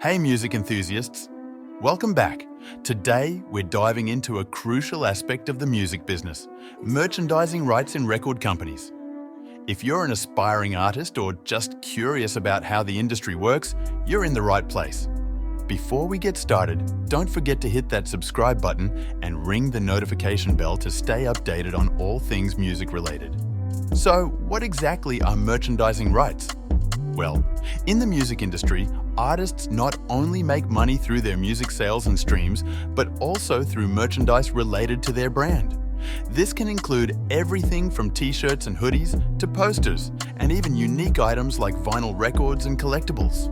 Hey music enthusiasts, welcome back. Today we're diving into a crucial aspect of the music business, merchandising rights in record companies. If you're an aspiring artist or just curious about how the industry works, you're in the right place. Before we get started, don't forget to hit that subscribe button and ring the notification bell to stay updated on all things music related. So, what exactly are merchandising rights? Well, in the music industry, artists not only make money through their music sales and streams, but also through merchandise related to their brand. This can include everything from t-shirts and hoodies to posters, and even unique items like vinyl records and collectibles.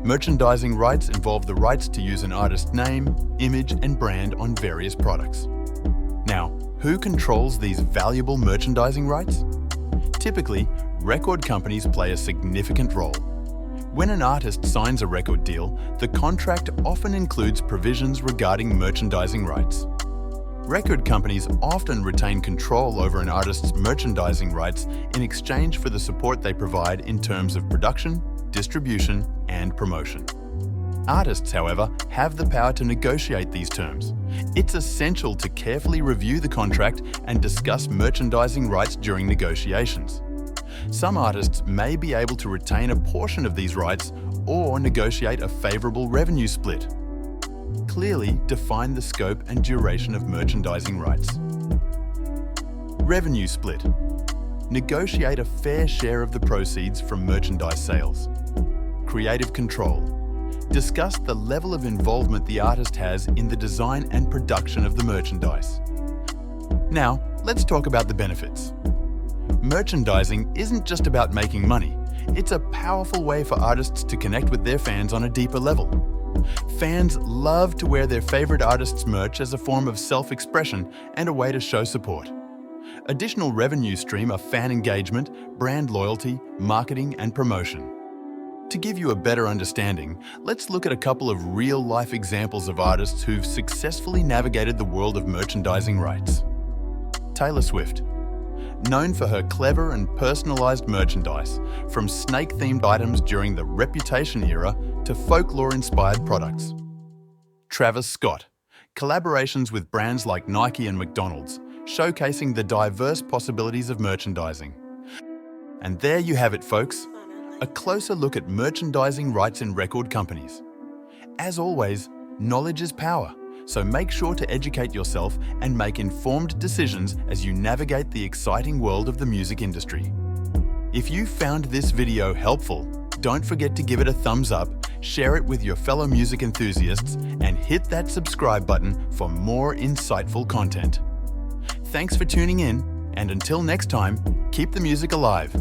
Merchandising rights involve the rights to use an artist's name, image, and brand on various products. Now, who controls these valuable merchandising rights? Typically, record companies play a significant role. When an artist signs a record deal, the contract often includes provisions regarding merchandising rights. Record companies often retain control over an artist's merchandising rights in exchange for the support they provide in terms of production, distribution, and promotion. Artists, however, have the power to negotiate these terms. It's essential to carefully review the contract and discuss merchandising rights during negotiations. Some artists may be able to retain a portion of these rights or negotiate a favorable revenue split. Clearly define the scope and duration of merchandising rights. Revenue split. Negotiate a fair share of the proceeds from merchandise sales. Creative control. Discuss the level of involvement the artist has in the design and production of the merchandise. Now, let's talk about the benefits. Merchandising isn't just about making money. It's a powerful way for artists to connect with their fans on a deeper level. Fans love to wear their favorite artists' merch as a form of self-expression and a way to show support. Additional revenue stream are fan engagement, brand loyalty, marketing, and promotion. To give you a better understanding, let's look at a couple of real-life examples of artists who've successfully navigated the world of merchandising rights. Taylor Swift. Known for her clever and personalized merchandise, from snake-themed items during the Reputation era to folklore-inspired products. Travis Scott. Collaborations with brands like Nike and McDonald's, showcasing the diverse possibilities of merchandising. And there you have it, folks. A closer look at merchandising rights in record companies. As always, knowledge is power, so make sure to educate yourself and make informed decisions as you navigate the exciting world of the music industry. If you found this video helpful, don't forget to give it a thumbs up, share it with your fellow music enthusiasts, and hit that subscribe button for more insightful content. Thanks for tuning in, and until next time, keep the music alive.